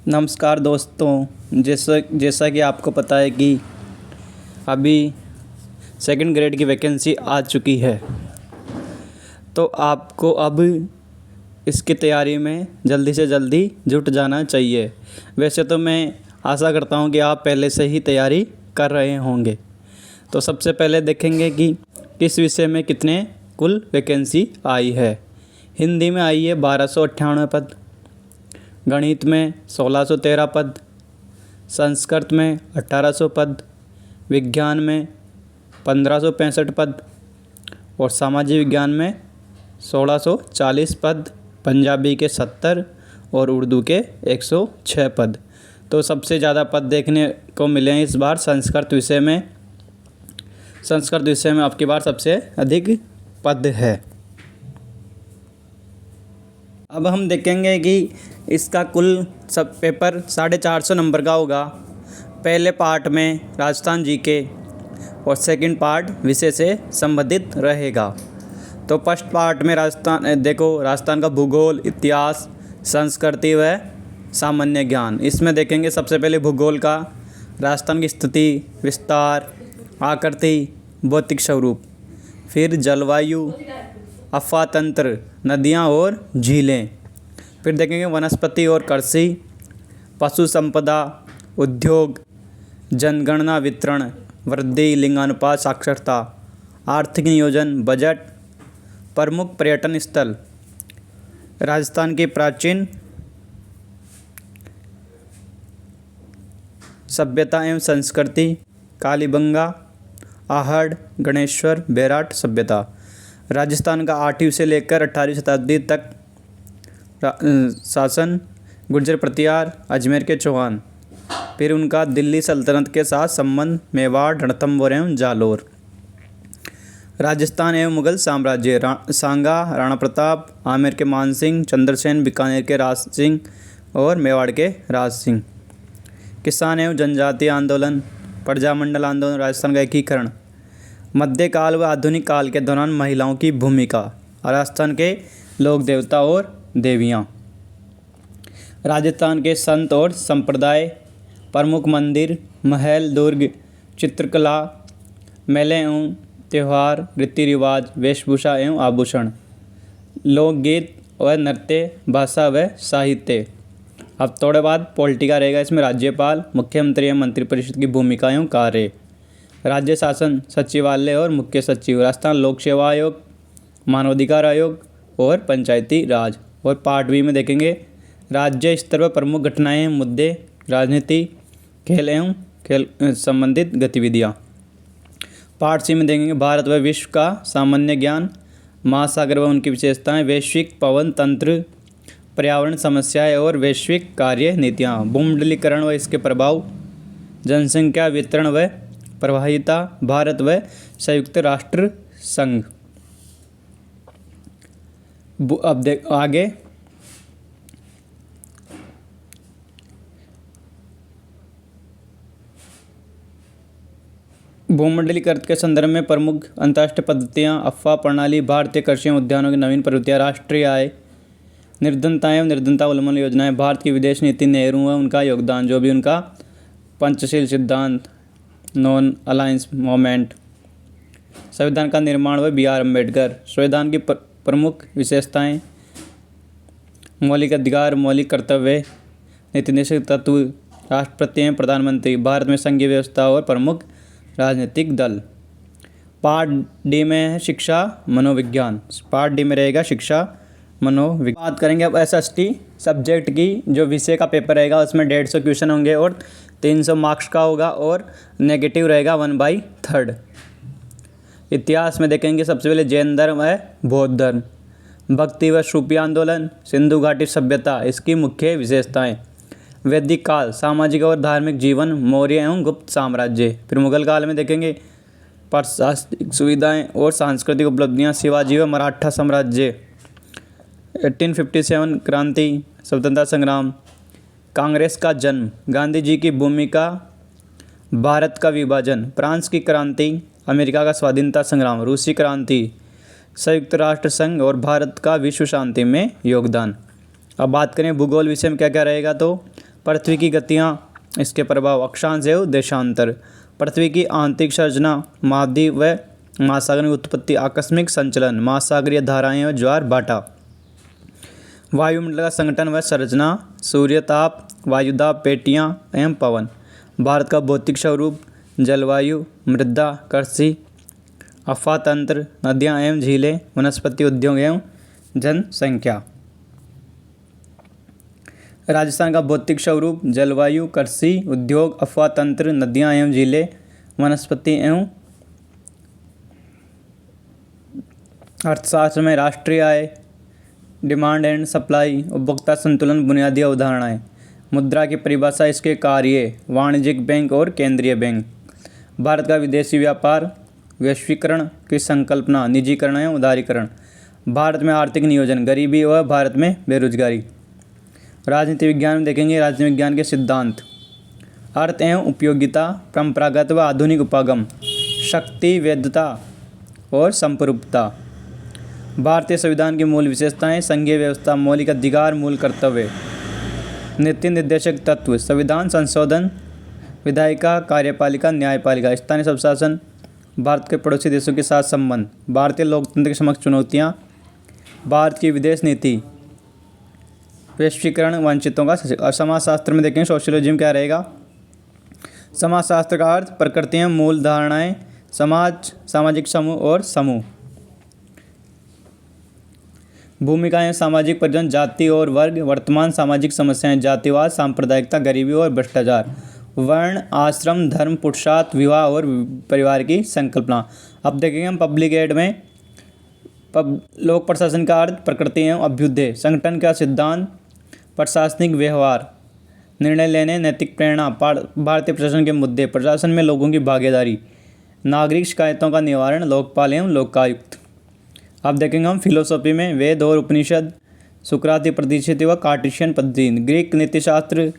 नमस्कार दोस्तों, जैसा जैसा कि आपको पता है कि अभी सेकंड ग्रेड की वैकेंसी आ चुकी है। तो आपको अब इसकी तैयारी में जल्दी से जल्दी जुट जाना चाहिए। वैसे तो मैं आशा करता हूं कि आप पहले से ही तैयारी कर रहे होंगे। तो सबसे पहले देखेंगे कि किस विषय में कितने कुल वैकेंसी आई है। हिंदी में आई है 1298 पद, गणित में 1613 पद, संस्कृत में 1800 पद, विज्ञान में 1565 पद और सामाजिक विज्ञान में 1640 पद, पंजाबी के 70 और उर्दू के 106 पद। तो सबसे ज़्यादा पद देखने को मिले हैं इस बार संस्कृत विषय में। संस्कृत विषय में आपकी बार सबसे अधिक पद है। अब हम देखेंगे कि इसका कुल सब पेपर 450 नंबर का होगा। पहले पार्ट में राजस्थान जीके और सेकंड पार्ट विषय से संबंधित रहेगा। तो फर्स्ट पार्ट में राजस्थान का भूगोल, इतिहास, संस्कृति व सामान्य ज्ञान। इसमें देखेंगे सबसे पहले भूगोल का, राजस्थान की स्थिति, विस्तार, आकृति, भौतिक स्वरूप, फिर जलवायु, अफवाह तंत्र, नदियाँ और झीलें। फिर देखेंगे वनस्पति और कृषि, पशु संपदा, उद्योग, जनगणना, वितरण, वृद्धि, लिंगानुपात, साक्षरता, आर्थिक नियोजन, बजट, प्रमुख पर्यटन स्थल, राजस्थान की प्राचीन सभ्यता एवं संस्कृति, कालीबंगा, आहड़, गणेश्वर, बेराट सभ्यता। राजस्थान का 8वीं से लेकर 18वीं शताब्दी तक शासन, गुर्जर प्रतिहार, अजमेर के चौहान। फिर उनका दिल्ली सल्तनत के साथ संबंध, मेवाड़, रणथंभौर एवं जालोर। राजस्थान एवं मुगल साम्राज्य, सांगा, राणा प्रताप, आमेर के मानसिंह, चंद्रसेन, बीकानेर के राज सिंह और मेवाड़ के राज सिंह। किसान एवं जनजातीय आंदोलन, प्रजामंडल आंदोलन, राजस्थान का एकीकरण। मध्यकाल व आधुनिक काल के दौरान महिलाओं की भूमिका, राजस्थान के लोक देवता और देवियाँ। राजस्थान के संत और संप्रदाय, प्रमुख मंदिर, महल, दुर्ग, चित्रकला, मेले एवं त्यौहार, रीति रिवाज, वेशभूषा एवं आभूषण, लोकगीत व नृत्य, भाषा व साहित्य। अब थोड़े बाद पॉलिटिका रहेगा। इसमें राज्यपाल, मुख्यमंत्री एवं मंत्रिपरिषद की भूमिका एवं कार्य, राज्य शासन, सचिवालय और मुख्य सचिव, राजस्थान लोक सेवा आयोग, मानवाधिकार आयोग और पंचायती राज। और पार्ट बी में देखेंगे राज्य स्तर पर प्रमुख घटनाएं, मुद्दे, राजनीति, खेल एवं खेल संबंधित गतिविधियां। पार्ट सी में देखेंगे भारत व विश्व का सामान्य ज्ञान, महासागर व उनकी विशेषताएं, वैश्विक पवन तंत्र, पर्यावरण समस्याएं और वैश्विक कार्य नीतियाँ, भूमंडलीकरण व इसके प्रभाव, जनसंख्या वितरण व प्रभाविता, भारत व संयुक्त राष्ट्र संघ। अब आगे भूमंडलीकरण के संदर्भ में प्रमुख अंतर्राष्ट्रीय पद्धतियाँ, अफवाह प्रणाली, भारतीय कृषि उद्यानों की नवीन प्रवृत्तियाँ, राष्ट्रीय आय, निर्धनता एवं निर्धनता उन्मूलन योजनाएं, भारत की विदेश नीति, नेहरू व उनका योगदान, जो भी उनका पंचशील सिद्धांत, नॉन अलायंस मूवमेंट, संविधान का निर्माण व बी आर अम्बेडकर। संविधान की प्रमुख विशेषताएं, मौलिक अधिकार, मौलिक कर्तव्य, नीति निषेध तत्व, राष्ट्रपति एवं प्रधानमंत्री, भारत में संघीय व्यवस्था और प्रमुख राजनीतिक दल। पार्ट डी में है शिक्षा मनोविज्ञान। पार्ट डी में रहेगा शिक्षा मनोविज्ञान। बात करेंगे अब एसएसटी सब्जेक्ट की। जो विषय का पेपर रहेगा उसमें 150 क्वेश्चन होंगे और 300 मार्क्स का होगा और नेगेटिव रहेगा 1/3। इतिहास में देखेंगे सबसे पहले जैन धर्म व बौद्ध धर्म, भक्ति व सूफी आंदोलन, सिंधु घाटी सभ्यता, इसकी मुख्य विशेषताएं, वैदिक काल, सामाजिक और धार्मिक जीवन, मौर्य एवं गुप्त साम्राज्य। फिर मुगल काल में देखेंगे प्रशासनिक सुविधाएं और सांस्कृतिक उपलब्धियां, शिवाजी व मराठा साम्राज्य, 1857 क्रांति, स्वतंत्रता संग्राम, कांग्रेस का जन्म, गांधी जी की भूमिका, भारत का विभाजन, फ्रांस की क्रांति, अमेरिका का स्वाधीनता संग्राम, रूसी क्रांति, संयुक्त राष्ट्र संघ और भारत का विश्व शांति में योगदान। अब बात करें भूगोल विषय में क्या क्या रहेगा, तो पृथ्वी की गतियाँ, इसके प्रभाव, अक्षांश एवं देशांतर, पृथ्वी की आंतरिक संरचना, महाद्वीप व महासागर की उत्पत्ति, आकस्मिक संचलन, महासागरीय धाराएं व ज्वार भाटा, वायुमंडल का संगठन व संरचना, सूर्य ताप, वायुदाब, पेटियाँ एवं पवन, भारत का भौतिक स्वरूप, जलवायु, मृदा, कृषि, अफवाह तंत्र, नदियाँ एवं झीलें, वनस्पति उद्योग एवं जनसंख्या। राजस्थान का भौतिक स्वरूप, जलवायु, कृषि, उद्योग, अफवाह तंत्र, नदियाँ एवं झीलें, वनस्पति एवं अर्थशास्त्र में राष्ट्रीय आय, डिमांड एंड सप्लाई, उपभोक्ता संतुलन, बुनियादी अवधारणाएं, मुद्रा की परिभाषा, इसके कार्य, वाणिज्यिक बैंक और केंद्रीय बैंक, भारत का विदेशी व्यापार, वैश्वीकरण की संकल्पना, निजीकरण एवं उदारीकरण, भारत में आर्थिक नियोजन, गरीबी व भारत में बेरोजगारी। राजनीति विज्ञान में देखेंगे राजनीति विज्ञान के सिद्धांत, अर्थ एवं उपयोगिता, परंपरागत व आधुनिक उपागम, शक्ति, वैधता और संप्रभुता, भारतीय संविधान की मूल विशेषताएं, संघीय व्यवस्था, मौलिक अधिकार, मूल कर्तव्य, नीति निर्देशक तत्व, संविधान संशोधन, विधायिका, कार्यपालिका, न्यायपालिका, स्थानीय स्वशासन, भारत के पड़ोसी देशों के साथ संबंध, भारतीय लोकतंत्र के समक्ष चुनौतियाँ, भारत की विदेश नीति, वैश्वीकरण, वंचितों का। समाजशास्त्र में देखें सोशलिज्म में क्या रहेगा, समाजशास्त्र का अर्थ, प्रकृतियाँ, मूल धारणाएं, समाज, सामाजिक समूह और समूह, भूमिकाएं, सामाजिक परिवर्तन, जाति और वर्ग, वर्तमान सामाजिक समस्याएं, जातिवाद, सांप्रदायिकता, गरीबी और भ्रष्टाचार, वर्ण, आश्रम, धर्म, पुरुषार्थ, विवाह और परिवार की संकल्पना। अब देखेंगे हम पब्लिक एड में लोक प्रशासन का अर्थ, प्रकृति एवं अभ्युदय, संगठन का सिद्धांत, प्रशासनिक व्यवहार, निर्णय लेने, नैतिक प्रेरणा, भारतीय प्रशासन के मुद्दे, प्रशासन में लोगों की भागीदारी, नागरिक शिकायतों का निवारण, लोकपाल एवं लोकायुक्त। अब देखेंगे हम फिलोसॉफी में वेद और उपनिषद, सुकराती प्रतिष्ठित व कार्टेशियन पद्धति, ग्रीक नीतिशास्त्र,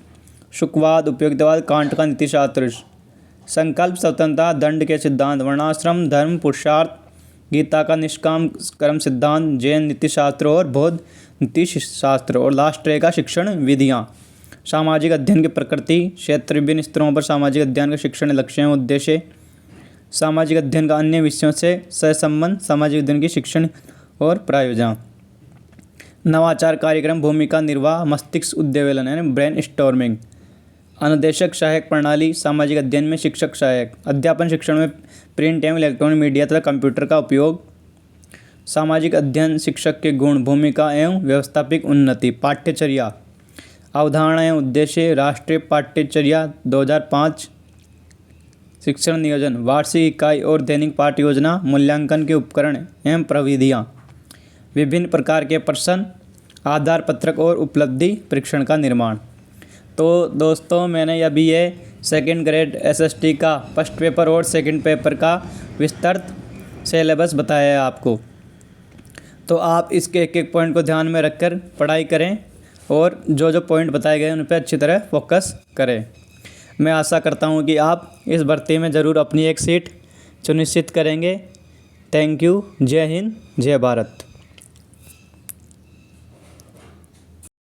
शुकवाद, उपयोगितावाद, कांट का नीतिशास्त्र, संकल्प, स्वतंत्रता, दंड के सिद्धांत, वर्णाश्रम, धर्म, पुरुषार्थ, गीता का निष्काम कर्म सिद्धांत, जैन नीतिशास्त्र और बौद्ध नीतिशास्त्र, और लास्ट रहेगा शिक्षण विधियाँ, सामाजिक अध्ययन की प्रकृति, क्षेत्र, विभिन्न स्तरों पर सामाजिक अध्ययन का शिक्षण लक्ष्य एवं उद्देश्य, सामाजिक अध्ययन का अन्य विषयों से सहसंबंध, सामाजिक अध्ययन की शिक्षण और प्रायोजन, नवाचार कार्यक्रम, भूमिका निर्वाह, मस्तिष्क उद्वेलन यानी ब्रेन स्टॉर्मिंग, अनुदेशक सहायक प्रणाली, सामाजिक अध्ययन में शिक्षक सहायक, अध्यापन शिक्षण में प्रिंट एवं इलेक्ट्रॉनिक मीडिया तथा कंप्यूटर का उपयोग, सामाजिक अध्ययन, शिक्षक के गुण, भूमिका एवं व्यवस्थापिक उन्नति, पाठ्यचर्या, अवधारणा एवं उद्देश्य, राष्ट्रीय पाठ्यचर्या 2005, शिक्षण नियोजन, वार्षिक इकाई और दैनिक पाठ योजना, मूल्यांकन के उपकरण एवं प्रविधियाँ, विभिन्न प्रकार के प्रश्न, आधार पत्रक और उपलब्धि परीक्षण का निर्माण। तो दोस्तों मैंने अभी ये सेकंड ग्रेड एसएसटी का फर्स्ट पेपर और सेकंड पेपर का विस्तृत सिलेबस बताया है आपको। तो आप इसके एक एक पॉइंट को ध्यान में रखकर पढ़ाई करें और जो जो पॉइंट बताए गए उन पर अच्छी तरह फोकस करें। मैं आशा करता हूँ कि आप इस भर्ती में ज़रूर अपनी एक सीट सुनिश्चित करेंगे। Thank you. जय हिंद, जय भारत।